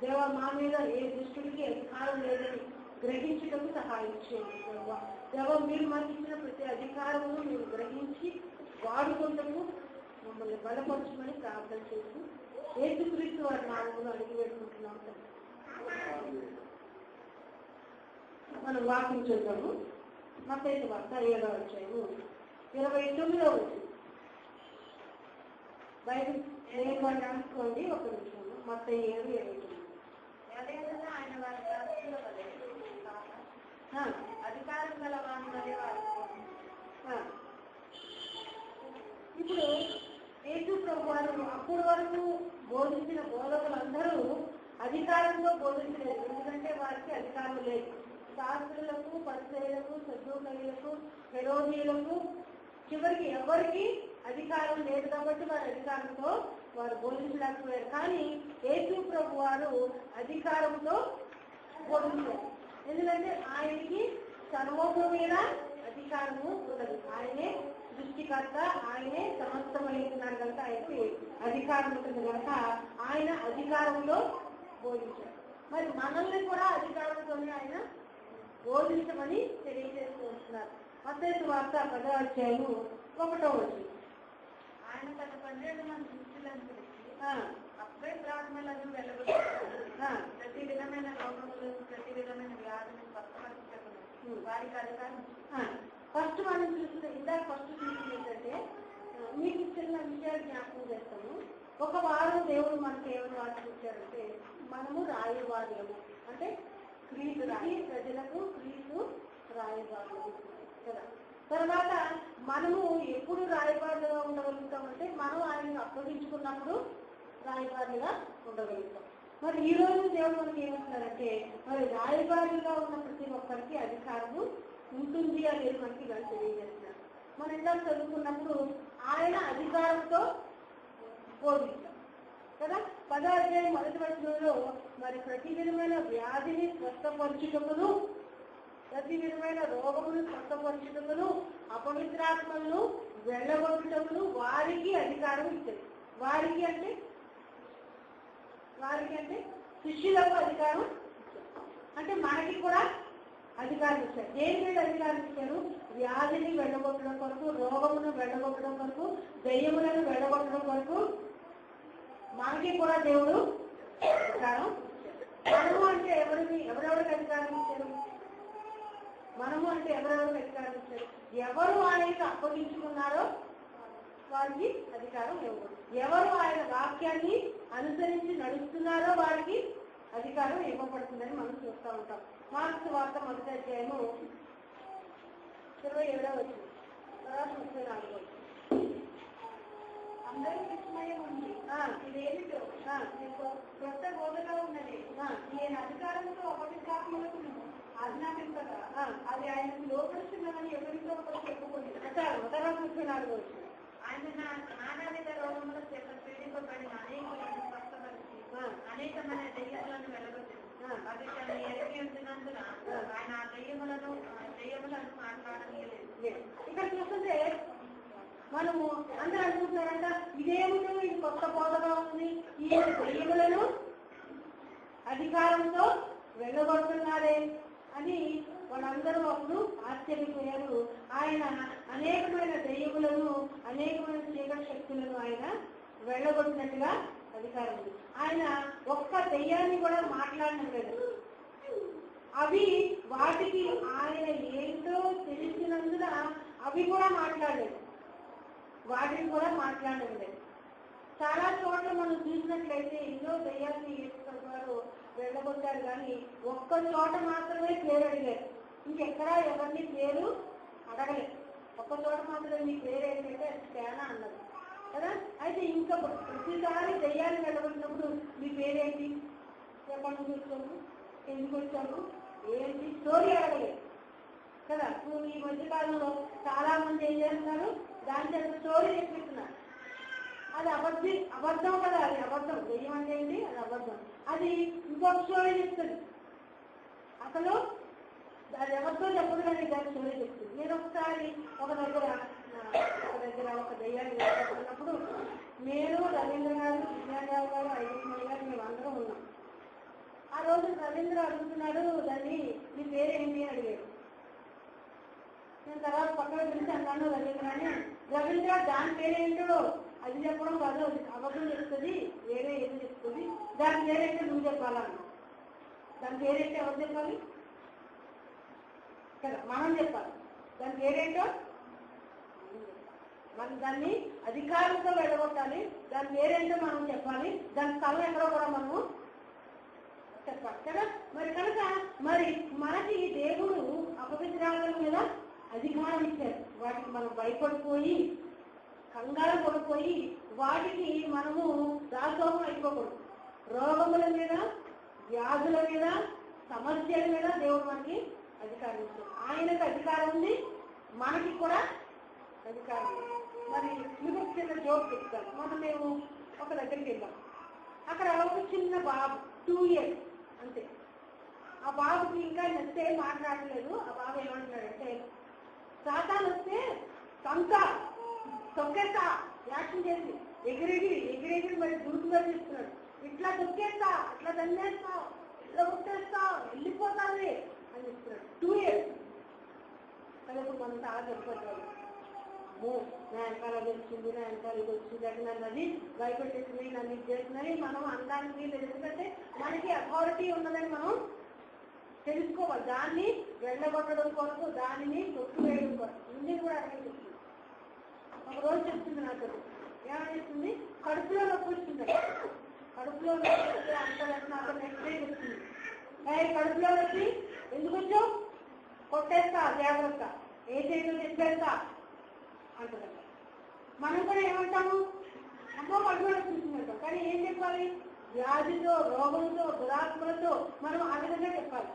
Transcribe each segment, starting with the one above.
దేవ మా మీద ఏ దుష్టుడికి అధికారం లేదని గ్రహించటకు సహాయం చేయండి దేవ మీరు మాకు ఇచ్చిన ప్రతి అధికారము మేము గ్రహించి వాడుకుంటూ మమ్మల్ని బలపరచమని ప్రార్థన చేసి యేసుక్రీస్తు వారి నామములో అడిగి పెట్టుకుంటున్నాం. మనం వాక్యం చూద్దాము. మత్తయి వార్త 7వ అధ్యాయము 29వ వచనం. బైబిల్ నేను అనుకోండి ఒక నిమిషం. మత్తయి 7:29. ఆయన వారి అధికారం గల వారి ఇప్పుడు యేసు ప్రభు వారు అప్పటి వరకు బోధించిన బోధకులందరూ అధికారంలో బోధించలేదు. ఎందుకంటే వారికి అధికారం లేదు. శాస్త్రులకు, పరిసయ్యులకు, సద్దూకయ్యులకు, హెరోదీయులకు చివరికి ఎవరికి అధికారం లేదు కాబట్టి వారి అధికారంతో వారు బోధించలేకపోయారు. కానీ యేసు ప్రభు వారు అధికారంతో బోధించారు. ఎందుకంటే ఆయనకి సర్వోపమైన అధికారము ఉన్నది. ఆయనే సృష్టికర్త, ఆయనే సమస్తమైనాడు కనుక ఆయనకు అధికారం ఉంటుంది కనుక ఆయన అధికారంలో బోధించారు. మరి మనల్ని కూడా అధికారంతోనే ఆయన బోధించమని తెలియజేసుకుంటున్నారు. మత్తయి వార్త 10వ అధ్యాయము 1వ వచనం. ఆయన తన 12 మంది శిష్యులను పిలిచి అప్పుడే ప్రార్థనలను వెళ్ళగొట్టారు. ప్రతి విధమైన రోగములు, ప్రతి విధమైన వ్యాధులను స్వస్థపరచటకు వారికి అధికారం. ఫస్ట్ మనం చూస్తే ఇందాక ఫస్ట్ చూసింది ఏంటంటే మీకు చిన్న విషయాలు జ్ఞాపకం చేస్తాము. ఒక వారం దేవుడు మనకి ఏమైనా వాటికి ఇచ్చారంటే మనము రాయవార్యము అంటే క్రీస్తుకి ప్రజలకు క్రీస్తు రాయవార్యము కదా. తర్వాత మనము ఎప్పుడు రాయబారులుగా ఉండగలుగుతామంటే మనం ఆయనను అప్పగించుకున్నప్పుడు రాయబారులుగా ఉండగలుగుతాం. మరి ఈ రోజు దేవుడు మనకి ఏమంటున్నారంటే మరి రాయబారులుగా ఉన్న ప్రతి ఒక్కరికి అధికారము ఉంటుంది అనేది మనకి వాళ్ళు తెలియజేస్తున్నారు. మనం ఇందాక చదువుకున్నప్పుడు ఆయన అధికారంతో బోధిస్తాం కదా. 10వ అధ్యాయం 1వ వచనంలో మరి ప్రతి విధమైన వ్యాధిని స్వస్థపరచుటకును, ప్రతి విధమైన రోగమును స్వస్థపరచుటకును, అపవిత్రాత్మలను వెళ్ళగొట్టటమును వారికి అధికారం ఇచ్చారు. వారికి అంటే శిష్యులకు అధికారం అంటే మనకి కూడా అధికారం ఇచ్చారు. దేని మీద అధికారం ఇచ్చారు? వ్యాధిని వెళ్ళగొట్టడం కొరకు, రోగమును వెళ్ళగొట్టడం కొరకు, దెయ్యములను వెళ్ళగొట్టడం కొరకు మనకి కూడా దేవుడు అధికారం. మనము అంటే ఎవరెవరికి అధికారం ఇచ్చారు? మనము అంటే ఎవరెవరికి అధికారం ఇచ్చారు? ఎవరు ఆయనకు అప్పగించుకున్నారో వారికి అధికారం ఇవ్వకూడదు. ఎవరు ఆయన వాక్యాన్ని అనుసరించి నడుస్తున్నారో వారికి అధికారం ఇవ్వబడుతుందని మనం చూస్తూ ఉంటాం. మార్క్స్ వార్త 1వ అధ్యాయము 27వ వచనం తర్వాత 34వ వచనం. అందరూ విస్మయం ఉంది. ఇదేమిటో కొత్త బోధగా ఉన్నది. ఈయన అధికారంతో అపవిత్రాత్మలకు ఆజ్ఞాపించగా అది ఆయనకు లోపరుస్తున్నదని ఎవరితో ఒకరు చెప్పుకుంది. తర్వాత 34వ వచనం. ఆయన నానావిధ రోగముల చేత పీడింపబడిన అనేకులను స్వస్థపరిచి అనేకమైన దెయ్యములను వెళ్ళగొట్టింది. అది తన ఎరగి ఉంటున్నందున ఆయన ఆ దెయ్యములను మాట్లాడలేదు. ఇక్కడ చూస్తుంటే మనము అందరూ అనుకుంటున్నారంట ఇదేమిటో ఇది కొత్త బోధగా ఉంది, ఈ దెయ్యములను అధికారంతో వెళ్ళగొడుతున్నారే అని వాళ్ళందరూ అప్పుడు ఆశ్చర్యపోయారు. ఆయన అనేకమైన దెయ్యములను, అనేకమైన చీకటి శక్తులను ఆయన వెళ్ళగొట్టినట్టుగా అధికారం ఉంది. ఆయన ఒక్క దెయ్యాన్ని కూడా మాట్లాడడం లేదు. అవి వాటికి ఆయన ఏంటో తెలిసినందున అవి కూడా మాట్లాడలేదు, వాటిని కూడా మాట్లాడడం లేదు. చాలా చోట్ల మనం చూసినట్లయితే ఎన్నో దెయ్యాన్ని వారు వెళ్ళగొట్టారు, కానీ ఒక్క చోట మాత్రమే పేరు అడిగారు. ఇంకెక్కడా ఎవరిని పేరు అడగలేదు. ఒక్క చోట మాత్రమే మీ పేరు ఏంటంటే తేనా అన్నది కదా. అయితే ఇంకా ప్రతిసారి దెయ్యాన్ని వెళ్ళగొట్టినప్పుడు మీ పేరేంటి, ఎక్కడి నుంచి వచ్చాము, ఎందుకు వచ్చాము, ఏంటి స్టోరీ అడగలేదు కదా. ఇప్పుడు ఈ మధ్యకాలంలో చాలా మంది ఏం చేస్తున్నారు, దాని చేత స్టోరీ చెప్పిస్తున్నారు. అది అబద్ధం కదా, అది అబద్ధం. దెయ్యం అంటే ఏంటి, అది అబద్ధం. అది ఇంకొక స్టోరీ చెప్తుంది. అసలు అది ఎవరితో చెప్పదు కానీ దాని స్టోరీ చెప్తుంది. నేను ఒకసారి ఒక దగ్గర ఒక దెయ్యాన్ని వెళ్ళినప్పుడు నేను రవీంద్ర గారు, విజ్ఞానరావు గారు, ఐదు గారు మేము అందరం ఉన్నాం. ఆ రోజు రవీంద్ర అడుగుతున్నాడు దాన్ని, నీ పేరేంటి అని అడిగాడు. నేను తర్వాత పక్కన పిలిచి అన్నాను రవీంద్ర అని. రవీంద్ర దాని పేరేంటో అది చెప్పడం కాదు, అది అబద్ధం చెప్తుంది, వేరే ఏదో చెప్తుంది, దాని పేరేంటో నువ్వు చెప్పాలన్నా. దాని పేరేంటో ఎవరు చెప్పాలి కదా, మనం చెప్పాలి. దాని పేరేంటో మనం దాన్ని అధికారులతో వెళ్ళగొట్టాలి, దాని పేరేంటో మనం చెప్పాలి, దాని స్థలం ఎక్కడో కూడా మనము చెప్పాలి కదా. మరి కనుక మరి మనకి దేవుడు అపవిత్రాల మీద అధికారం ఇచ్చారు. వాటికి మనం భయపడిపోయి కంగారు పడిపోయి వాటికి మనము దాసోహం అయిపోకూడదు. రోగముల మీద, వ్యాధుల మీద, సమస్యల మీద దేవుడు మనకి అధికారం ఇచ్చారు. ఆయనకు అధికారం ఉంది, మనకి కూడా అధికారం ఉంది. మరి మీకు చిన్న జోక్ చెప్తాను. మనం మేము ఒక దగ్గరికి వెళ్ళాం. అక్కడ ఒక చిన్న బాబు 2 years అంతే. ఆ బాబుకి ఇంకా నచ్చే మాట్లాడలేదు. ఆ బాబు ఏమంటున్నాడంటే, సాతాను వస్తే సంతా తొక్కేస్తా యాక్షన్ చేసి ఎగిరెగిరి మరి గురుకుగా చేస్తున్నాడు. ఇట్లా తొక్కేస్తా, అట్లా దన్నేస్తా, ఇట్లా కొట్టేస్తా, వెళ్ళిపోతాది అని చెప్తున్నాడు. 2 years అది ఇప్పుడు మనం చాలా చెప్పాలి. నా వెనకాల వచ్చింది, నా వెనకాల ఇది వచ్చింది, అది నన్ను అది భయపెట్టేసింది, నన్ను ఇది చేసిందని మనం అనడానికి లేదు. ఎందుకంటే మనకి అథారిటీ ఉన్నదని మనం తెలుసుకోవాలి. దాన్ని వెళ్ళగొట్టడం కొరకు, దానిని తొక్కివేయడం కొరకు ఇన్ని కూడా అర్థం చెప్తుంది. ఒక రోజు చెప్తుంది నాకు, ఏమని చెప్తుంది, కడుపులో నొప్పి వచ్చింది. కడుపులో నొప్పి అంత నాకు నెక్స్ట్ డే వచ్చింది. కడుపులో నొప్పి ఎందుకు వచ్చావు, కొట్టేస్తా జాగ్రత్త, ఏ చేయడం చెప్పేస్తా అంటారు. మనం కూడా ఏమంటాము, అమ్మో కడుపులో నొప్పిస్తుందంటాం. కానీ ఏం చెప్పాలి, వ్యాధితో, రోగంతో, దురాత్మలతో మనం ఆ విధంగా చెప్పాలి.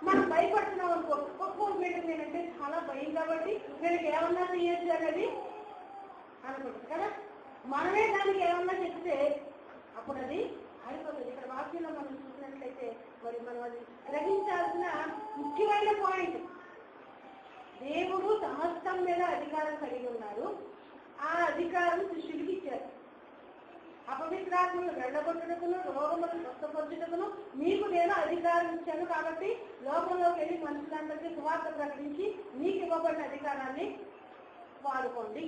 మనం భయపడుతున్నాం అనుకో, ఒక్కో మీటర్ నేనంటే చాలా భయం కాబట్టి వీళ్ళకి ఏమన్నా చేయొచ్చు అనేది అనుకుంటుంది కదా. మనమే దానికి ఏమన్నా చెప్తే అప్పుడు అది అయిపోతుంది. ఇక్కడ వాక్యంలో మనం చూసినట్లయితే మరి మనం అది గ్రహించాల్సిన ముఖ్యమైన పాయింట్, దేవుడు సమస్తం మీద అధికారం కలిగి ఉన్నారు. ఆ అధికారం శిష్యుడికి ఇచ్చారు. అపవిత్రాత్మలు వెళ్ళగొట్టుటకును, రోగములను స్వస్థపరచుటకును మీకు నేను అధికారం ఇచ్చాను. కాబట్టి లోకంలోకి వెళ్ళి మనుషులందరికీ సువార్త ప్రకటించి మీకు ఇవ్వబడిన అధికారాన్ని వాడుకోండి.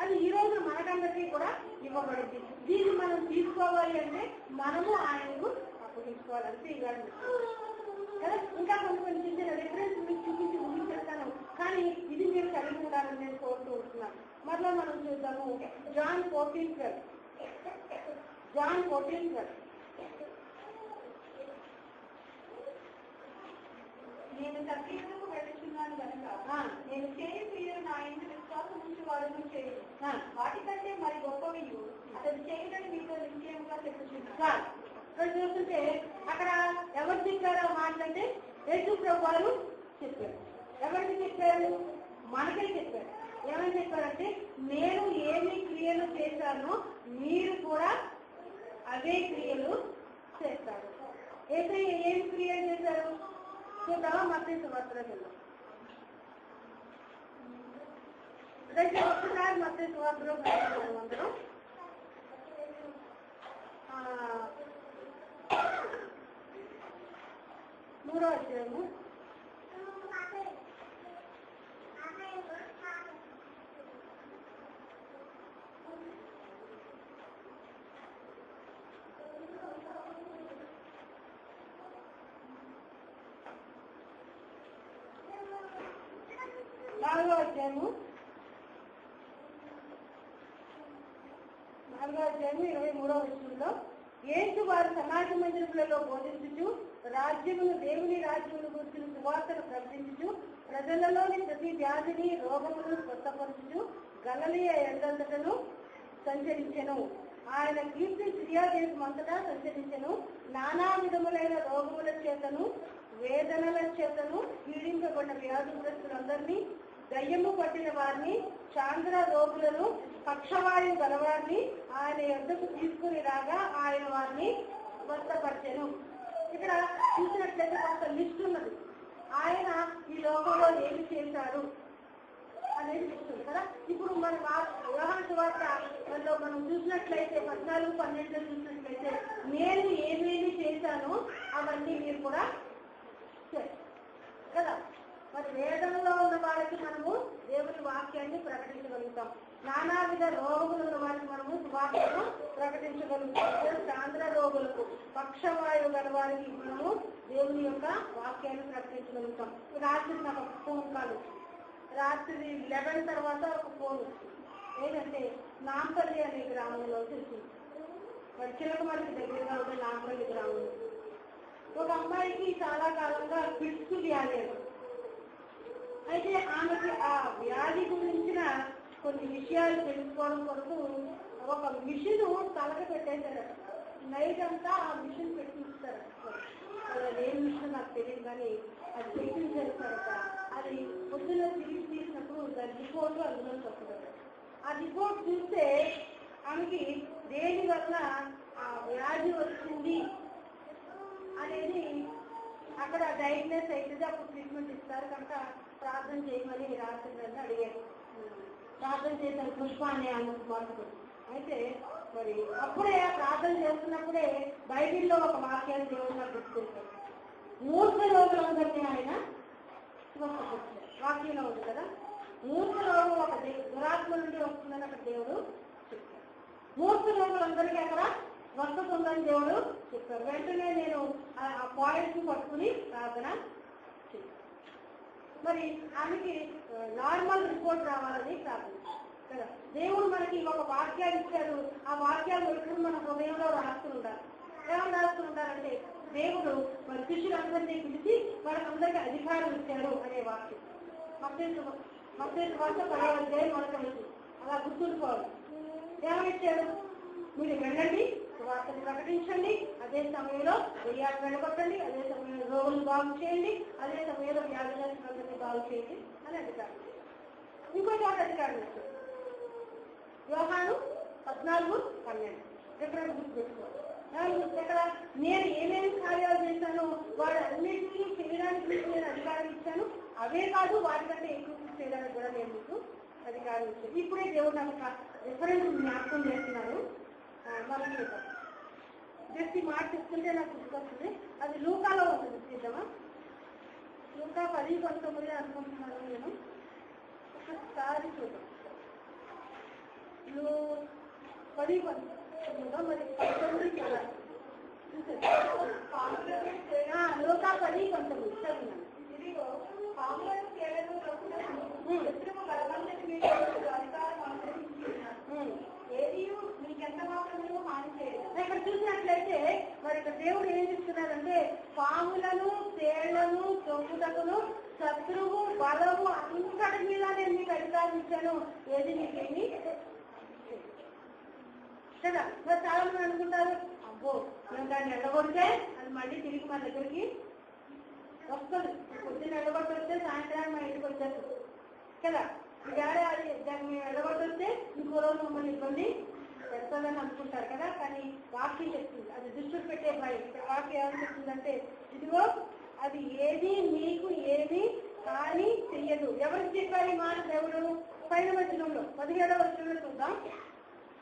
అది ఈ రోజు మనకందరికీ కూడా ఇవ్వబడింది. దీన్ని మనం తీసుకోవాలి అంటే మనము ఆయనకు అప్పగించుకోవాలంటే ఇవ్వాలి కదా. ఇంకా కొన్ని చిన్న రిఫరెన్స్ మీకు చూపించి ముగించేస్తాను, కానీ ఇది మీరు కలిగి ఉండాలని నేను కోరుతూ ఉంటున్నాను. మరలా మనం చూద్దాము జాన్ 14:12. జాన్ 14:12. నేను తగ్గించుకు వెళ్తున్నాను కనుక నేను చేయు క్రియలు నా ఇంటి విశ్వాసం నుంచి వాడును చేయను. వాటికంటే మరి గొప్పవి అతను చేయడని మీతో నిశ్చయంగా చెప్పుచున్నాను. ఇక్కడ చూస్తుంటే అక్కడ ఎవరు చెప్పారో మాట్లాడితే యేసు ప్రభు వారు చెప్పారు. ఎవరికి చెప్పారు, మనకే చెప్పారు. ఏమని చెప్పారంటే, నేను ఏమి క్రియలు చేశానో మీరు కూడా అవే క్రియలు చేస్తారు. ఏసయ్య ఏమి క్రియలు చేశారు చూద్దామా, మత్తయి సువార్తలోకి వెళ్దాం. ఒకసారి మత్తయి సువార్తలో అందరం 3వ అధ్యాయము 4వ అధ్యాయము 23వ వచనంలో, యేసు వారు సమాజ మందిరములలో బోధించుచు రాజ్యమును, దేవుని రాజ్యమును గురించిన సువార్తను ప్రకటించుచు ప్రజలలోని ప్రతి వ్యాధిని, రోగమును స్వస్థపరచుచు గలిలయ ఎందంతటను సంచరించెను. ఆయన కీర్తి సిరియా దేశమంతటా సంచరించెను. నానా విధములైన రోగముల చేతను, వేదనల చేతను పీడింపబడిన వ్యాధిగ్రస్తులందరినీ, దయ్యము పట్టిన వారిని, చాంద్ర రోగులను, పక్షవాయు గలవారిని ఆయన యొద్దకు తీసుకుని రాగా ఆయన వారిని స్వస్థపరిచెను. ఇక్కడ చూసినట్లయితే కొంత లిస్ట్ ఉన్నది. ఆయన ఈ లోకంలో ఏమి చేశారు అనేది చెప్తుంది కదా. ఇప్పుడు మన యోహాను సువార్తలో మనం చూసినట్లయితే 14:12 చూసినట్లయితే నేను ఏమేమి చేశానో అవన్నీ మీరు కూడా కదా. మరి వేదంలో ఉన్న వాళ్ళకి మనము దేవుని వాక్యాన్ని ప్రకటించగలుగుతాం. నానావిధ రోగులు ఉన్న వారికి మనము సువార్తను ప్రకటించగలుగుతాం. సాంద్ర రోగులకు, పక్షవాయువు గల వారికి మనము దేవుని యొక్క వాక్యాన్ని ప్రకటించగలుగుతాం. రాత్రి నాకు ఒక ఫోన్ కాల్, రాత్రి 11 తర్వాత ఒక ఫోన్ ఏంటంటే నాంపల్లి అనే గ్రామంలో తెలిసింది. మరి చిలకమరికి దగ్గరగా ఉండే నాంపల్లి గ్రామంలో ఒక అమ్మాయికి చాలా కాలంగా పిడుసు వ్యాధి. అయితే ఆమెకి ఆ వ్యాధి గురించిన కొన్ని విషయాలు తెలుసుకోవడం కొరకు ఒక మిషన్ తలక పెట్టేశారట. నైట్ అంతా ఆ మిషన్ పెట్టిస్తారట. అది ఏం మిషన్ నాకు తెలియదు కానీ అది పెట్టించేస్తారట. అది పొద్దున్న తిరిగి తీసినప్పుడు దాని రిపోర్ట్ అందులో వస్తుందట. ఆ రిపోర్ట్ చూస్తే ఆమెకి దేని వల్ల ఆ వ్యాధి వచ్చింది అనేది అక్కడ డయాగ్నోస్ అవుతుంది. అప్పుడు ట్రీట్మెంట్ ఇస్తారు కనుక ప్రార్థన చేయమని రాత్రి అడిగారు. ప్రార్థన చేశారు పుష్ప అనే ఆమె కుమార్తె. అయితే మరి అప్పుడే ప్రార్థన చేస్తున్నప్పుడే బైబిల్లో ఒక వాక్యాన్ని దేవుడు నాకు గుర్తుకొచ్చారు. మూర్ఖ రోగులందరినీ ఆయన స్వస్థపరిచారు. వాక్యంలో ఉంది కదా. మూర్ఖ రోగం ఒక దురాత్మ నుండి వస్తుందని అక్కడ దేవుడు చెప్పారు. మూర్ఖ రోగులందరికీ అక్కడ స్వస్థత ఉందని దేవుడు చెప్పారు. వెంటనే నేను ఆ పాయింట్స్ పట్టుకుని ప్రార్థన చేశాను. మరి ఆమెకి నార్మల్ రిపోర్ట్ రావాలని ప్రార్థించారు కదా. దేవుడు మనకి ఒక వాక్యాలు ఇచ్చారు. ఆ వాక్యాలు ఎప్పుడు మన హృదయంలో రాస్తుంటారు. ఏమని రాస్తుంటారంటే దేవుడు మరి శిష్యులందరినీ పిలిచి వాళ్ళకందరికీ అధికారం ఇచ్చారు అనే వాక్యం. మత్తయి వార్త 10వ అధ్యాయం 1 అలా గుర్తుంచుకోవాలి. ఏమనిచ్చారు? మీరు వెళ్ళండి, వార్తను ప్రకటించండి, అదే సమయంలో దెయ్యాలు వెళ్ళగొట్టండి, అదే సమయంలో రోగులు బాగు చేయండి, అదే సమయంలో వ్యాధులందరినీ బాగు చేయండి అని అధికారం. ఇంకో చోట అధికారం ఇచ్చారు. యోహాను 14:12 ఎక్కడైనా గుర్తుపెట్టుకోవాలి. ఇక్కడ నేను ఏమేమి కార్యాలు చేశానో వాడు అన్నింటినీ చేయడానికి నేను అధికారం ఇచ్చాను. అవే కాదు, వాటికంటే ఎక్కువ చేయడానికి కూడా నేను మీకు అధికారం ఇచ్చాను. ఇప్పుడే దేవుడు నాకు రిఫరెన్స్ జ్ఞాపకం చేస్తున్నారు. మనం జస్ట్ ఈ మాట చెప్తుంటే నాకు గుర్తొస్తుంది. అది లూకాలో ఉంటుంది. చూద్దామా? లూకా 10:19 అనుకుంటున్నాను నేను. ఒకసారి చూద్దాం. 10:19 మరి 19 కదా. లూకా 10:19 చదువున్నాను. ఇదిగో పాములను కేవలం శత్రువు బలవంతుని మీద అధికారం అనుగ్రహించి ఏది మీకెంత మాత్రమే హాని చేయదు. ఇక్కడ చూసినట్లయితే మరి ఇక్కడ దేవుడు ఏం చెప్తున్నారంటే పాములను, తేళ్లను, తొక్కుటకును, శత్రువు బలము అంతటి మీద నేను మీకు అధికారం ఇచ్చాను, ఏది మీకేమి కదా. మరి చాలా మంది అనుకుంటారు, అబ్బో మేము దాన్ని ఎడగొడితే అది మళ్ళీ తిరిగి మన దగ్గరికి వస్తుంది. పొద్దున్న ఎడగొట్టి వస్తే సాయంత్రానికి మా ఇంటికి వచ్చేస్తుంది కదా. ఇవాళ అది దాన్ని ఎడగొట్టొస్తే ఇంకో రోజు మమ్మల్ని ఇబ్బంది పెడతాదని అనుకుంటారు కదా. కానీ వాక్యం చెప్తుంది, అది దృష్టికి పెట్టే భయం. వాక్యం ఏమని చెప్తుందంటే ఇదిగో అది ఏది మీకు ఏది కానీ చెయ్యదు. ఎవరికి చెప్పారు ఈ మాట? దేవుడు పైన వచనంలో 17వ వచనంలో చూద్దాం.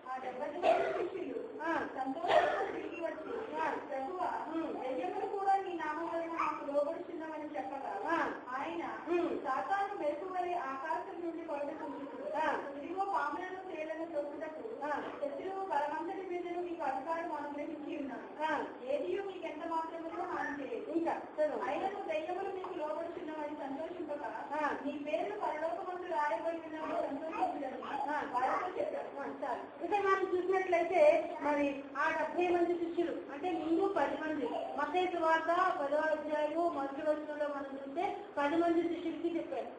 ఆ 70 శిష్యులు సంతోషంగా తిరిగి వచ్చి దెయ్యములు కూడా నీ నామమున నాకు లోబడుచున్నామని చెప్పగా ఆయన సాతాను మెరుపువరి ఆకాశం నుండి పడుతుంది. ఇదిగో పాములను, తేళ్లను తొక్కుటకు శత్రువు బలమంతటి మీదను మీకు అధికారం అనుగ్రహించి ఉన్నాను, ఏది మీకు ఎంత మాత్రమే హాని చేయదు. ఇంకా అయినను దెయ్యములు మీకు లోబడుచున్నామని సంతోషింపగా నీ పేర్లు పరలోకమందు రాయబడినవి సంతోషించదని వారితో చెప్పారు. ఇంకా మనం చూసినట్లయితే మరి ఆ 70 మంది శిష్యులు అంటే ముందు 10 మంది. మత్తయి సువార్త 10వ అధ్యాయము 1వ వచనంలో మనం చూస్తే 10 మంది శిష్యులకి చెప్పారు.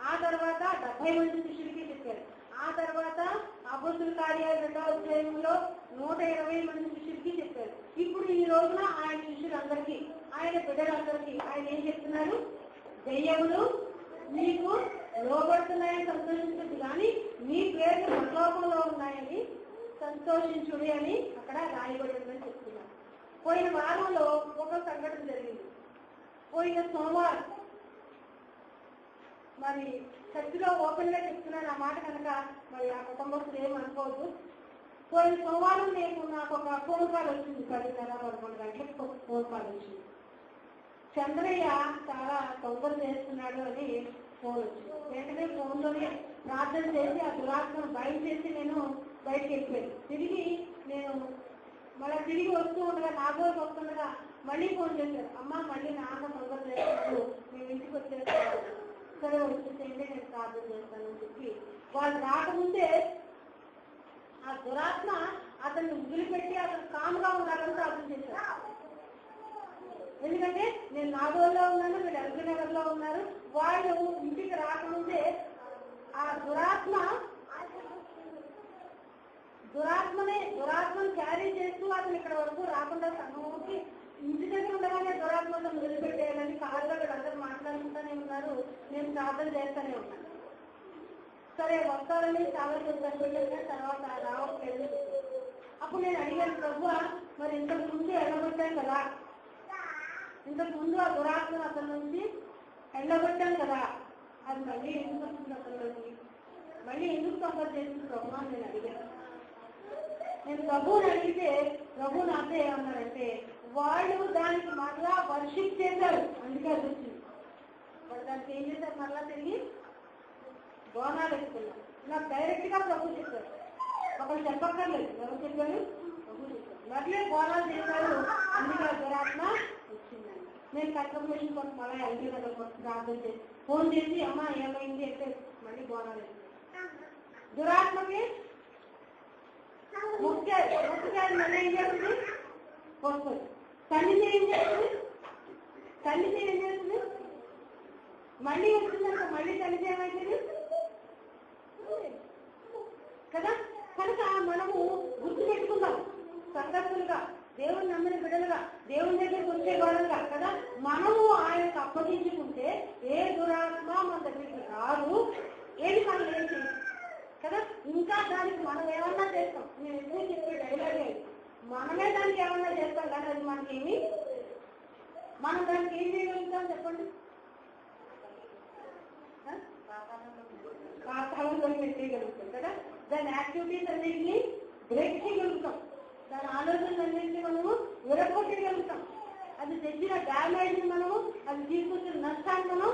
ఆ తర్వాత 70 మంది శిష్యులకి చెప్పారు. ఆ తర్వాత అపోస్తుల కార్యాలు 2వ అధ్యాయంలో 120 మంది శిష్యులకి చెప్పారు. ఇప్పుడు ఈ రోజున ఆయన శిష్యులందరికీ, ఆయన బిడ్డలందరికీ ఆయన ఏం చెప్తున్నారు? దెయ్యములు మీకు లోబడుతున్నాయని సంతోషించదు, కానీ మీ పేర్లు పరలోకంలో ఉన్నాయని సంతోషించుడి అని అక్కడ రాయబడిందని చెప్తున్నారు. పోయిన వారంలో ఒక సంఘటన జరిగింది. పోయిన మరి చర్చిలో ఓపెన్ గా చెప్తున్నాను ఆ మాట కనుక మరి ఆ కుటుంబస్తులు ఏమనుకోవద్దు. పోయిన సోమవారం నేను నాకు ఒక ఫోన్ కాల్ వచ్చింది, 10:30-11 గంటలకు ఫోన్ కాల్ వచ్చింది. చంద్రయ్య చాలా తొందర చేస్తున్నాడు అని ఫోన్ వచ్చింది. వెంటనే ఫోన్లోనే ప్రార్థన చేసి ఆ దురాత్మను బయట చేసి నేను బయటకు వెళ్ళిపోయాను. తిరిగి నేను మళ్ళీ తిరిగి వస్తూ ఉండగా నాగోకి వస్తుండగా మళ్ళీ ఫోన్ చేశారు, అమ్మ మళ్ళీ నాన్న తొందర చేస్తున్నారు, మేము ఇంటికి వచ్చేస్తాను, సరే వచ్చేసేయండి నేను ప్రార్థన చేస్తానని చెప్పి వాళ్ళు రాకముందే ఆ దురాత్మ అతన్ని వదిలిపెట్టి అతను కాముగా ఉండాలని ప్రార్థన చేశారు. ఎందుకంటే నేను నాగోల్లో ఉన్నాను, వీళ్ళు ఎల్బీ నగర్ లో ఉన్నారు. వాళ్ళు ఇంటికి రాకముందే ఆ దురాత్మను క్యారీ చేస్తూ అతను ఇక్కడ వరకు రాకుండా సంఘంకి ఇంటి దగ్గర ఉండగానే దురాత్మతో వదిలిపెట్టేయాలని కారులో వీళ్ళందరూ మాట్లాడుకుంటూనే ఉన్నారు. నేను ప్రార్థన చేస్తూనే ఉన్నాను. సరే వస్తారని చాలా చెప్పాను, తర్వాత రావట్లేదు. అప్పుడు నేను అడిగాను, ప్రభువా మరి ఇంతకు ముందు ఎడగొట్టాను కదా, ఇంతకు ముందు ఆ దురాత్మను అతని నుంచి ఎండగొట్టాను కదా, అది మళ్ళీ ఎందుకు వస్తుంది అతనిలోకి, మళ్ళీ ఎందుకు కంపేర్ చేస్తుంది ప్రభు అని నేను అడిగాను. నేను ప్రభువుని అడిగితే ప్రభు నాతో ఏమన్నారంటే, వాళ్ళు దానికి మరలా వర్షిప్ చేశారు, అందుకే అది వచ్చింది. వాళ్ళు దానికి ఏం చేశారు, మరలా తిరిగి బోనాలు ఎక్కుతున్నారు. నాకు డైరెక్ట్ గా ప్రభు చెప్పారు, ఒకరు చెప్పక్కర్లేదు. ఎవరు చెప్పారు? ప్రభు చెప్పారు. మళ్ళీ బోనాలు చేశారు, అందుకే దురాత్మ వచ్చిందండి. నేను కన్ఫర్మేషన్ కోసం మళ్ళీ ఎల్బీ నగర్ కోసం ప్రార్థన చేసి ఫోన్ చేసి అమ్మ ఏమైంది అంటే మళ్ళీ బోనాలు వేస్తారు. దురాత్మకి ముఖ్యాలు మళ్ళీ ఏం చేస్తుంది, వస్తుంది. తల్లిని ఏం చేస్తుంది, మళ్ళీ వచ్చిందంటే మళ్ళీ తల్లిది ఏమైతుంది కదా. కనుక మనము గుర్తుపెట్టుకుందాం, సంఘస్థులుగా, దేవుని నమ్మిన బిడ్డలుగా, దేవుని దగ్గరికి వచ్చే వాళ్ళుగా కదా, మనము ఆయనకు అప్పగించుకుంటే ఏ దురాత్మ మన దగ్గరికి రాదు, ఏది మనం ఏం చేయాలి కదా. ఇంకా దానికి మనం ఏమన్నా చేస్తాం, నేను ఎందుకు చెప్పే డైలాగే, మనమే దానికి ఏమన్నా చేస్తాం కానీ అది మనకేమి, మనం దానికి ఏం చేయగలుగుతాం చెప్పండి, పాతాళంలో పెట్టేయగలుగుతాం కదా. దాని యాక్టివిటీస్ అన్నింటినీ బ్రేక్ చేయగలుగుతాం, దాని ఆలోచనలన్నింటినీ మనము విరగొట్టగలుగుతాం, అది తెచ్చిన డ్యామేజ్ మనము, అది తీసుకొచ్చిన నష్టాన్ని మనం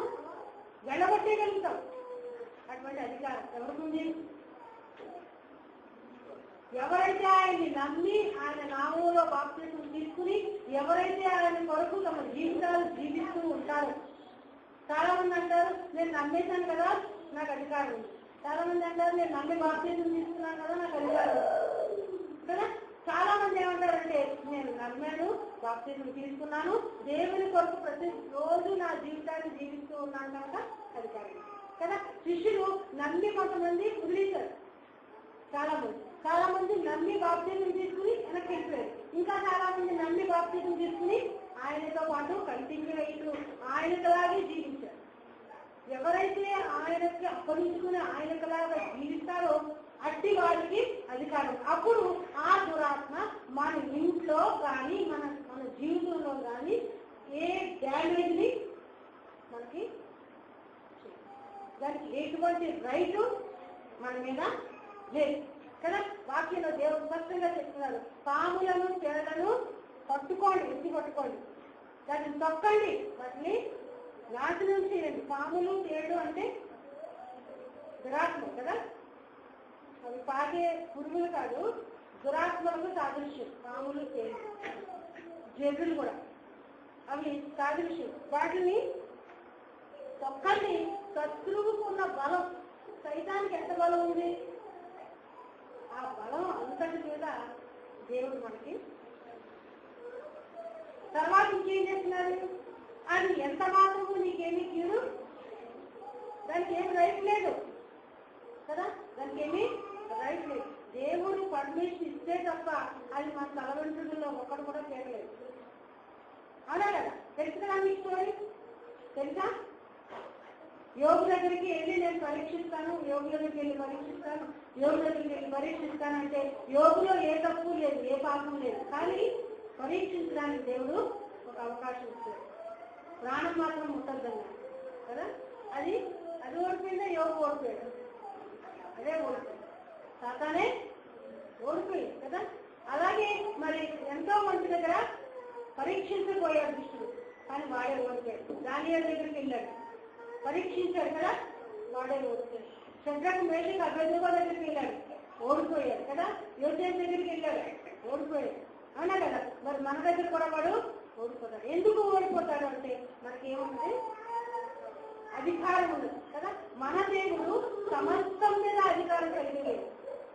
వెళ్ళగొట్టేయగలుగుతాం. అటువంటి అధికారం ఎవరికి? ఎవరైతే ఆయన్ని నమ్మి ఆయన నామంలో బాప్తిసం తీసుకుని ఎవరైతే ఆయన కొరకు తమ జీవితాలు జీవిస్తూ ఉంటారో. చాలా మంది అంటారు నేను నమ్మేశాను కదా నాకు అధికారం ఉంది, చాలా మంది అంటారు నేను నమ్మి బాప్తిసం తీసుకున్నాను కదా నాకు అధికారం కదా. చాలా మంది ఏమంటారంటే నేను నమ్మాను, బాప్తిసం తీసుకున్నాను, దేవుని కొరకు ప్రతి రోజు నా జీవితాన్ని జీవిస్తూ ఉన్నాను కనుక అధికారం కదా. శిష్యులు నమ్మి కొంతమంది వదిలేశారు, చాలా మంది నమ్మి బాప్తిసం తీసుకుని వెనక్కి వెళ్ళిపోయారు. ఇంకా చాలా మంది నమ్మి బాప్తిసం తీసుకుని ఆయనతో పాటు కంటిన్యూ అయ్యారు, ఆయనకులాగే జీవించారు. ఎవరైతే ఆయనకి అప్పగించుకుని ఆయనకులాగా జీవిస్తారో అట్టి వారికి అధికారం. అప్పుడు ఆ దురాత్మ మన ఇంట్లో కానీ మన జీవితంలో కానీ ఏ డ్యామేజ్ ని మనకి, దానికి ఎటువంటి రైటు మన మీద లేదు కదా. వాక్యంలో దేవుడు స్పష్టంగా చెప్తున్నారు, పాములను తేళ్లను పట్టుకోండి, ఎత్తి పట్టుకోండి, దాన్ని తొక్కండి, వాటిని నాశనం చేయండి. పాములు తేళ్లు అంటే దురాత్మ కదా, అవి పాకే పురుగులు కాదు, దురాత్మలకు సాదృశ్యం. పాములు తేళ్లు జర్రులు కూడా అవి సాదృశ్యం. వాటిని తొక్కండి. శత్రువుకు ఉన్న బలం, సైతానికి ఎంత బలం ఉంది, ఆ బలం అంతటి మీద దేవుడు మనకి. తర్వాత ఇంకేం చేస్తున్నారు, అది ఎంత మాత్రము నీకేమీ కీడు, దానికి ఏమి రైట్ లేదు కదా, దానికి ఏమీ రైట్ లేదు. దేవుడు పర్మిషన్ ఇస్తే తప్ప అది మన తలవంతుల్లో ఒకటి కూడా చేయలేదు. అవునా కదా, తెలుసు కదా మీకు స్టోరీ తెలుసా? యోగు దగ్గరికి వెళ్ళి నేను పరీక్షిస్తాను, యోగు దగ్గరికి వెళ్ళి పరీక్షిస్తాను, యోగు దగ్గరికి వెళ్ళి పరీక్షిస్తానంటే యోగులో ఏ తప్పు లేదు, ఏ పాపం లేదు, కానీ పరీక్షించడానికి దేవుడు ఒక అవకాశం ఇస్తాడు. ప్రాణం మాత్రం ముట్టద్దన్నాడు కదా. అది ఓడిపోయిందా? యోగు ఓడిపోయాడు. అదే ఓడిపోయింది, సాతానే ఓడిపోయింది కదా. అలాగే మరి ఎంతో మంది దగ్గర పరీక్షించబోయాడు దుష్టుడు, కానీ వాడే ఓడిపోయాడు. దానియేలు దగ్గరికి వెళ్ళాడు, పరీక్షించాడు కదా, వాడే ఓడిపోయాడు. శద్రకు మేషకు అబేద్నెగో దగ్గరికి వెళ్ళాడు, ఓడిపోయాడు కదా. యోసేపు దగ్గరికి వెళ్ళాడు, ఓడిపోయాడు. అవునా కదా. మరి మన దగ్గర కూడా వాడు ఓడిపోతాడు. ఎందుకు ఓడిపోతాడు అంటే మనకి ఏముంది? అధికారం ఉంది కదా. మన దేవుడు సమస్తం మీద అధికారం కలిగి లేదు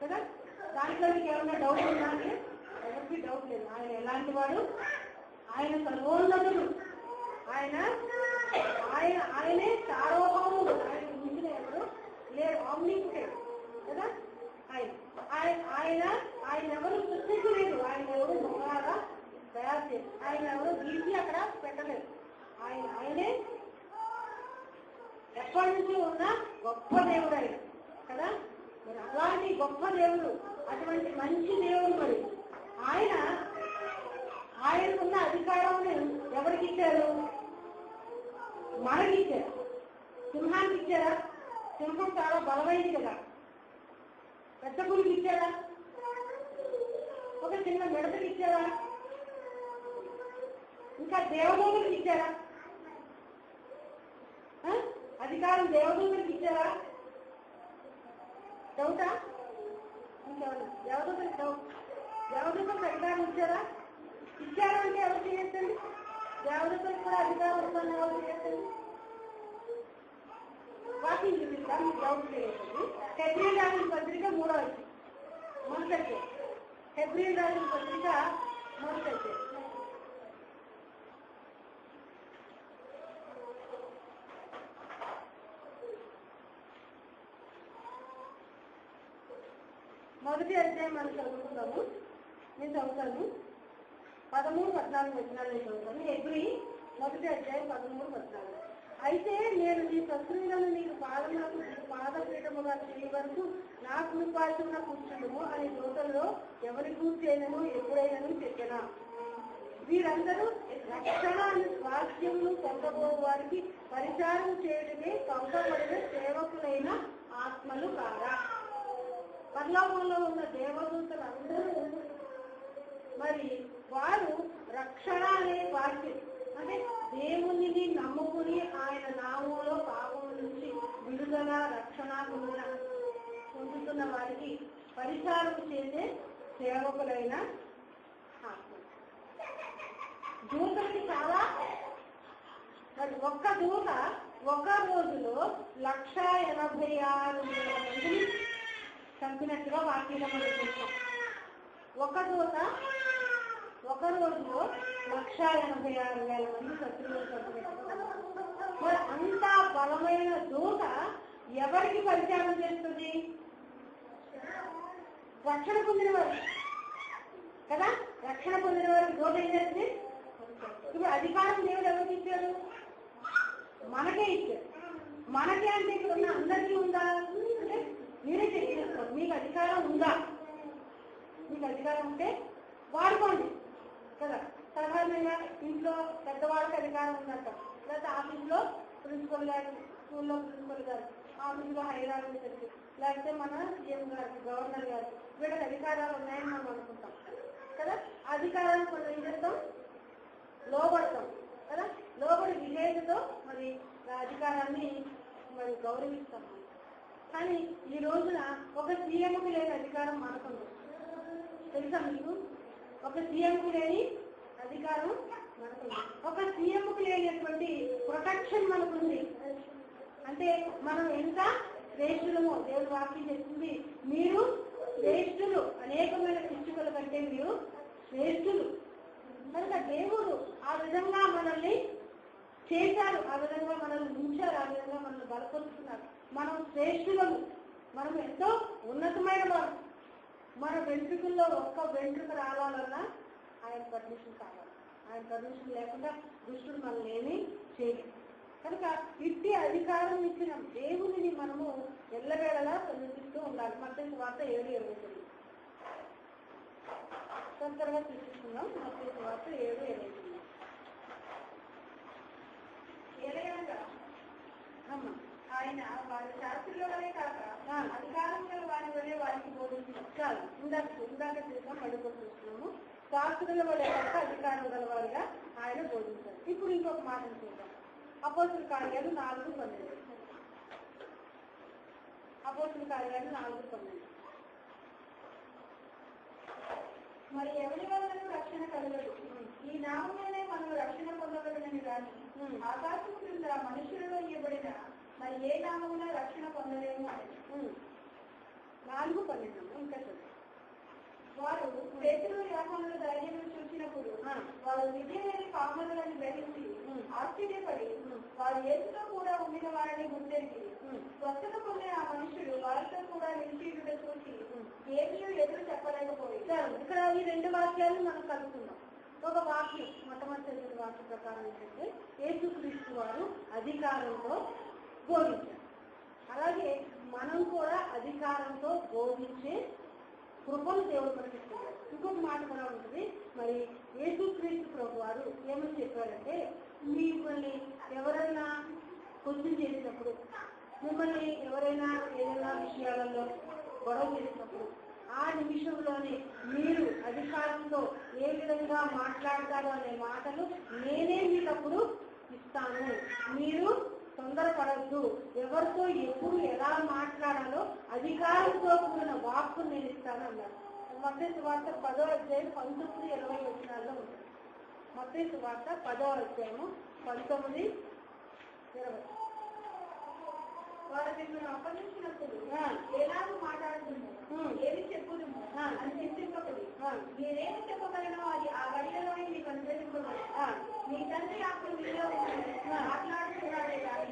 కదా. దాంట్లో మీకు ఏమన్నా డౌట్ ఉందా అంటే ఎవరికి డౌట్ లేదు. ఆయన ఎలాంటి వాడు? ఆయన సర్వోన్నతుడు. ఆయనే సార్వభౌముడు. ఆయన మించిన ఎవరు లేరు. ఆమ్నిపోటెంట్ కదా. ఆయన ఎవరు సృష్టించలేదు. ఆయన ఎవరు దొంగలాగా తయారు చేయరు. ఆయన ఎవరు గీసి అక్కడ పెట్టలేదు. ఆయనే ఎప్పటి నుంచి ఉన్న గొప్ప దేవుడు ఆయన కదా. మరి అలాంటి గొప్ప దేవుడు, అటువంటి మంచి దేవుడు, మరి ఆయనకున్న అధికారం ఎవరికి ఇచ్చారు? మనకి ఇచ్చారు. సింహానికి ఇచ్చారా? సింహం చాలా బలమైంది కదా. పెద్ద పులికి ఇచ్చారా? ఒక చిన్న మిడతకి ఇచ్చారా? ఇంకా దేవదూతలకు ఇచ్చారా? అధికారం దేవదూతలకు ఇచ్చారా? డౌటా? ఇంకెవరు? దేవదూతలకు అధికారం ఇచ్చారా? ఇచ్చారా అంటే ఎవరు చేయొచ్చండి? దేవదూతలకు కూడా అధికారం వస్తుందని ఎవరు చేయొచ్చండి? వాకింగ్ చూపిస్తాను, మీకు డౌట్ చేయొచ్చండి. హెబ్రీయుల రాసిన పత్రిక 3వ అధ్యాయం మొదటి అధ్యాయం. హెబ్రీయుల రాసిన పత్రిక మొదటి అధ్యాయం. మొదటి అధ్యాయం మనం చదువుకుందాము. నేను చదువుతాను 13-14 వచనాలు నేను చదువుతాను. హెబ్రీ మొదటి అధ్యాయం 13-14. అయితే నేను నీ శత్రువులను నీకు పాదపీఠముగా చేయ వరకు నా కృపాసన కూర్చుండుము అని దూతల్లో ఎవరి కూర్చేనను ఎప్పుడైనాను చెప్పినా. వీరందరూ రక్షణ అనే స్వాస్థ్యమును పొందబో వారికి పరిచారం చేయడమే పంపబడిన సేవకులైన ఆత్మలు కారా. పరలోకంలో ఉన్న దేవదూతలందరూ మరి వారు రక్షణ అనే వాక్యం అంటే దేవునిని నమ్ముకుని ఆయన నామంలో పాపం నుంచి విడుదల రక్షణ పొందుతున్న వారికి పరిచారం చేసే సేవకులైన ఆత్మ. దూతలకి చాలా మరి ఒక్క దూత ఒక రోజులో 186,000 మందిని చంపినట్టుగా వాక్యం మనం చూస్తాం. ఒక దూత ఒక రోజులో 186,000 మంది శత్రువులు చంపినట్టుగా. మరి అంత బలమైన దూత ఎవరికి పరిచారం చేస్తుంది? రక్షణ పొందిన వారు కదా. రక్షణ పొందిన వారికి దూత ఏం చేస్తుంది? ఇప్పుడు అధికారం దేవుడు ఎవరికి ఇచ్చాడు? మనకే ఇచ్చాడు. మనకే అంటే ఇక్కడ ఉన్న అందరికీ ఉందా అంటే మీరే చెక్ చేసుకోండి. మీకు అధికారం ఉందా? మీకు అధికారం ఉంటే వాడుకోండి కదా. సాధారణంగా ఇంట్లో పెద్దవాళ్ళకి అధికారం ఉందంట, లేకపోతే ఆఫీస్లో ప్రిన్సిపల్ గారు, స్కూల్లో ప్రిన్సిపల్ గారు, ఆఫీస్లో హైరాలు గారికి, లేకపోతే మన సీఎం గారికి, గవర్నర్ గారికి వీళ్ళకి అధికారాలు ఉన్నాయని మనం అనుకుంటాం కదా. అధికారాన్ని మనం ఏం చేస్తాం? లోబడతాం కదా. లోబడి విజేతతో మరి అధికారాన్ని మరి గౌరవిస్తాం. కానీ ఈ రోజున ఒక సీఎంకి లేని అధికారం మనకుంది తెలుసా మీకు? ఒక సీఎంకి లేని అధికారం మనకుంది. ఒక సీఎంకి లేనటువంటి ప్రొటెక్షన్ మనకుంది. అంటే మనం ఎంత శ్రేష్ఠులమో దేవుడు వాక్యం చెప్తుంది. మీరు శ్రేష్ఠులు, అనేకమైన శిక్షకుల కంటే మీరు శ్రేష్ఠులు. కనుక దేవుడు ఆ విధంగా మనల్ని చేశారు, ఆ విధంగా మనల్ని ఉంచారు, ఆ విధంగా మనల్ని బలపరుస్తున్నారు. మనం శ్రేష్ఠులము, మనం ఎంతో ఉన్నతమైన వారు. మన వెంట్రుకల్లో ఒక్క వెంట్రుక రావాలన్నా ఆయన పర్మిషన్ కావాలి. ఆయన పర్మిషన్ లేకుండా దుష్టుడు మనల్ని ఏమీ చేయలేదు. కనుక ఇట్టి అధికారం ఇచ్చిన దేవుని మనము ఎల్లవేళలా సమీపిస్తూ ఉండాలి. మత్తయి వార్త 7:29 తొందరగా తీసుకుందాం. మత్తయి వార్త 7:29. ఆయన వారి శాస్త్రుల వలే కాక అధికారం గల వారి వలే వారికి బోధించారు. చాలు, ఇందాక చూసాం, మళ్ళీ చూస్తున్నాము. శాస్త్రుల వలే కాక అధికారం గల వారిగా ఆయన బోధించారు. ఇప్పుడు ఇంకొక మాటను చూద్దాం. అపోస్తుల కార్యాలు 4:12. అపోస్తుల కార్యాలు 4:12. మరి ఎవరి వలన రక్షణ కలగదు, ఈ నామమునే మనం రక్షణ పొందగలనని కానీ ఆకాశం క్రింద మనుషులలో ఇవ్వబడిన మరి ఏ నామమున రక్షణ పొందలేము అని. 4:12. ఇంకా చూడండి. వారు పేతురు యోహానుల ధైర్యం చూసినప్పుడు వారు విజయమైన పాపములను గ్రహించి ఆశ్చర్యపడి వారు యేసుతో కూడా ఉండిన వారిని గుర్తించి స్వస్థత పొందిన ఆ మనుషులు వారితో కూడా నిలిచియుట చూసి ఏమీ ఎదురు చెప్పలేకపోయారు. ఇక్కడ ఈ 2 వాక్యాలు మనం కలుపుకుందాం. ఒక వాక్యం, మొట్టమొదటి వాక్య ప్రకారం ఏంటంటే యేసుక్రీస్తు వారు అధికారంతో బోధించారు. అలాగే మనం కూడా అధికారంతో బోధించే కృపను దేవుడు మనకి ఇస్తున్నారు. ఇంకొక మాట కూడా ఉంటుంది. మరి యేసుక్రీస్తు ప్రభు వారు ఏమని చెప్పారంటే, మిమ్మల్ని ఎవరైనా క్వశ్చన్ చేసినప్పుడు, మిమ్మల్ని ఎవరైనా ఏదైనా విషయాలలో గొడవ చేసినప్పుడు ఆ నిమిషంలోనే మీరు అధికారంతో ఏ విధంగా మాట్లాడతారో అనే మాటలు నేనే మీకు అప్పుడు ఇస్తాను. మీరు తొందరపడద్దు. ఎవరితో ఎప్పుడు ఎలా మాట్లాడాలో అధికారంతో కూడిన వాక్కు నేను ఇస్తాను అన్నారు. మత్తయి సువార్త 10వ అధ్యాయం 19-20 వచనాల్లో ఉంటుంది. మత్తయి సువార్త 10వ అధ్యాయము 19-20. వారు మిమ్మల్ని అప్పగించినప్పుడు ఎలాగో మాట్లాడుతున్నారు, ఏమి చెప్పుదు అని చింతింపకూడదు. మీరేమి చెప్పగలనో అది ఆ గడియలో మీకు అనుగ్రహింపబడదు. మీ తండ్రి అప్పుడు మీలో మాట్లాడుతున్నాడే కానీ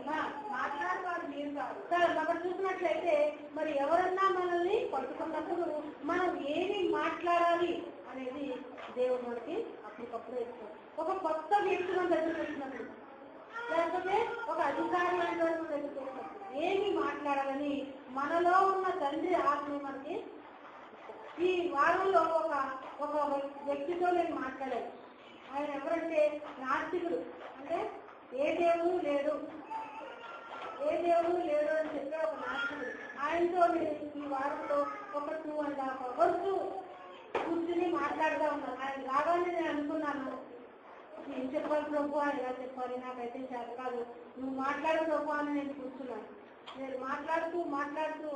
మాట్లాడేవారు మీరు కాదు. సార్ అక్కడ చూసినట్లయితే మరి ఎవరన్నా మనల్ని పట్టుకున్నప్పుడు మనం ఏమి మాట్లాడాలి అనేది దేవుడు మనకి అప్పటికప్పుడు ఇస్తాడు. ఒక కొత్త వ్యక్తి మనం దగ్గరికి వచ్చినప్పుడు, లేకపోతే ఒక అధికారి దగ్గరికి ఏమి మాట్లాడాలని మనలో ఉన్న తండ్రి ఆత్మ మనకి. ఈ వారంలో ఒక వ్యక్తితో నేను మాట్లాడాను. ఆయన ఎవరంటే నాస్తికుడు, అంటే ఏ దేవుడు లేడు అని చెప్పే ఒక నాస్తికుడు. ఆయనతో నేను ఈ వారంలో ఒక 2.5 hours కూర్చుని మాట్లాడుతూ ఉన్నాను. ఆయన రాగానే నేను అనుకున్నాను, ఏం చెప్పాలి ప్రభు, ఎలా చెప్పాలి, నాకైతే చేత కాదు, నువ్వు మాట్లాడు ప్రభు అని నేను కూర్చున్నాను. నేను మాట్లాడుతూ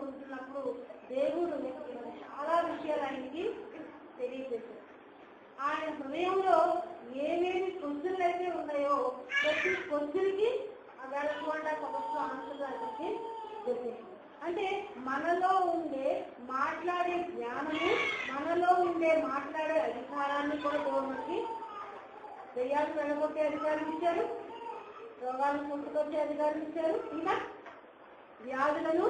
ఉంటున్నప్పుడు దేవుడు చాలా విషయాలు ఆయనకి తెలియజేశారు. ఆయన హృదయంలో ఏమేమి క్వశ్చన్లు అయితే ఉన్నాయో ప్రతి క్వశ్చన్కి అవేళ 2.5 hours ఆన్సర్ ఆయనకి దొరికింది. అంటే మనలో ఉండే మాట్లాడే జ్ఞానము, మనలో ఉండే మాట్లాడే అధికారాన్ని కూడా దేవుడికి, దెయ్యాలు వెళ్ళగొట్టే అధికారం ఇచ్చారు, రోగాలను పుట్టుకొచ్చే అధికారం ఇచ్చారు, ఇంకా వ్యాధులను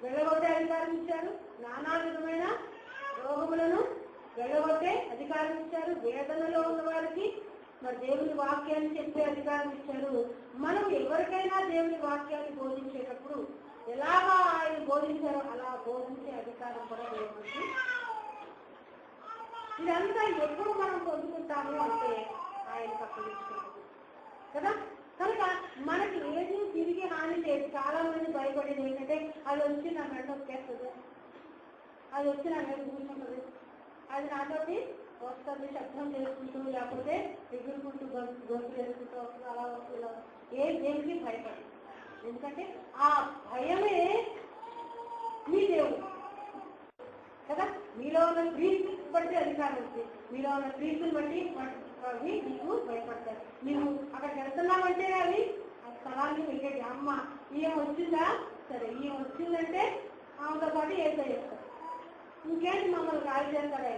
వెళ్ళగొట్టే అధికారం ఇచ్చారు, నానా విధమైన రోగములను వెళ్ళగొట్టే అధికారం ఇచ్చారు, వేదనలో ఉన్న వారికి మరి దేవుని వాక్యాన్ని చెప్పే అధికారం ఇచ్చారు. మనం ఎవరికైనా దేవుని వాక్యాన్ని బోధించేటప్పుడు ఎలాగా ఆయన బోధించారో అలా బోధించే అధికారం కూడా దేవుడికి. ఇదంతా ఎప్పుడు మనం పొందుకుంటాము అంటే ఆయనకు అప్పగించుకుంటాము కదా. కనుక మనకి ఏది తిరిగి హాని లేదు. చాలా మంది భయపడేది ఏంటంటే అది వచ్చి నా మెడ నొక్కేస్తుంది, అది వచ్చి నా మీద కూర్చుంటుంది, అది నాతోటి వస్తుంది శబ్దం చేసుకుంటూ, లేకపోతే ఎగురుకుంటూ గొంతు చేసుకుంటూ వస్తుంది, అలా వస్తుంది. ఏ దేనికి భయపడదు. ఎందుకంటే ఆ భయమే మీ దేవుడు కదా. మీలో ఉన్న క్రీస్తు బట్టి అధికారం వస్తుంది, మీలో ఉన్న క్రీస్తుని బట్టి అవి నీకు భయపడతారు. నువ్వు అక్కడికి వెళ్తున్నామంటే అవి ఆ స్థలానికి వెళ్ళేది. అమ్మ ఈయన వచ్చిందా, సరే ఈయన వచ్చిందంటే ఆమెతో పాటు ఏదో చేస్తారు. ఇంకేంటి మమ్మల్ని కాల్ చేస్తారా,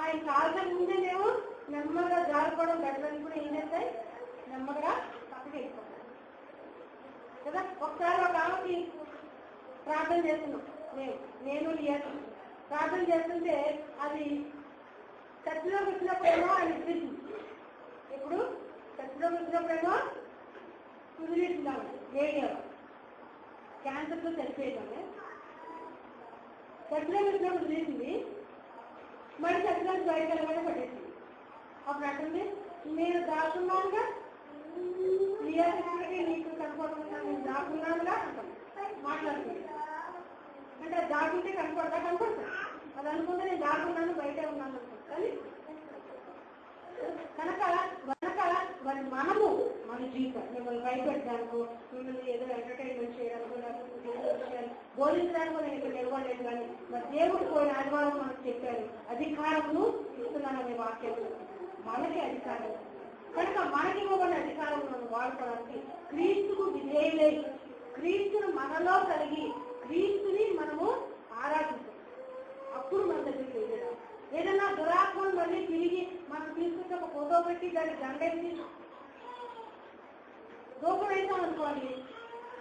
ఆయన కాల్చక ముందే మేము నెమ్మదిగా జారిపోవడం బెటర్ కూడా ఏం చేస్తాయి, నెమ్మదిగా పక్కకి వెళ్ళిపోతాం కదా. ఒకసారి ఒక ఆమెకి ప్రార్థన చేస్తున్నాం, నేను ప్రార్థన చేస్తుంటే అది చర్చిలోకి వచ్చినప్పుడేమో ఆయన ఇచ్చింది. ఇప్పుడు చర్చిలోకి వచ్చినప్పుడేమో కుదిరిస్తున్నాము, రేడియో క్యాన్సర్తో చనిపోయేదాన్ని. చర్చిలోకి వచ్చినప్పుడు కుదిరింది, మరి చర్చిలోకి బయట వెళ్ళగానే పట్టేసింది. అప్పుడు అంటుంది, నేను దాక్కున్నానుగా, నీకు కనపడుతున్నా, నేను దాక్కున్నానుగా అంటాను. మాట్లాడుతుంది అంటే దాగుంటే కనపడుతుంది అది అనుకుంటే నేను దాగున్నాను బయటే ఉన్నాను అనుకుంటా కానీ కనుక మరి మనము మన జీవితం మిమ్మల్ని భయపెట్టడానికో మిమ్మల్ని ఏదో ఎంటర్టైన్మెంట్ చేయడానికో లేకపోతే బోధించడానికో నేను ఇక్కడ నిలవలేదు కానీ మరి దేవుడు పోయిన ఆదివారం మనకు చెప్పారు అధికారమును ఇస్తున్నాననే వాక్యం మనకి అధికారం కనుక మనకి ఇవ్వబడిన అధికారం మనం వాడుకోవడానికి క్రీస్తుకు విధేయులై క్రీస్తును మనలో కలిగి క్రీస్తుని మనము ఆరాధిస్తాం అప్పుడు మన దగ్గరికి వెళ్ళాం ఏదైనా దురాత్మను మళ్ళీ తిరిగి మనం తీసుకుంటే ఒక ఫోటో పెట్టి దాన్ని దండేసి దూపం వేసాం అనుకోండి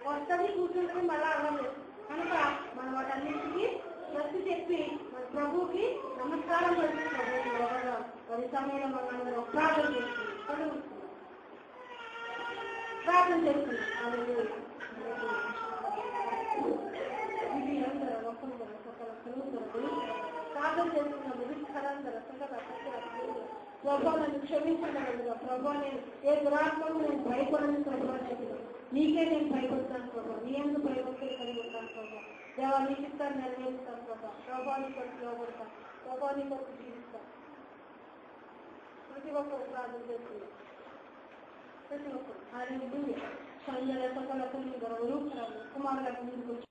వస్తుంది కూర్చుంటుంది మళ్ళీ అవ్వలేదు కనుక మనం వాటన్నింటికి ప్రతి చెప్పి మన ప్రభువుకి నమస్కారం పెడుతున్నాం పది సమయంలో మనం ప్రార్థన చేస్తున్నాం ప్రార్థన చేస్తున్నాం ఇది అందరూ ఒక్కరు ప్రార్థన చేస్తున్న విధికరందరూ ప్రభావ నన్ను క్షమించగలదుగా ప్రభావ నేను ఏ దురాత్మకు నేను భయపడని ప్రభావ చెప్పినాను నీకే నేను భయపడతాను ప్రభావ నీ ఎందుకు భయపడితే కలిగి ఉంటాను ప్రభావ దేవా నీ చిత్తాన్ని నెరవేరుస్తాను ప్రభావ ప్రభావాన్ని కొరకు లోపడతాను ప్రభావాన్ని కొరకు జీవిస్తాను ప్రతి ఒక్కరు ప్రార్థన చేస్తున్నాను ప్రతి ఒక్కరు ఆయన సంజల సకల కుమారులకు ముందుకు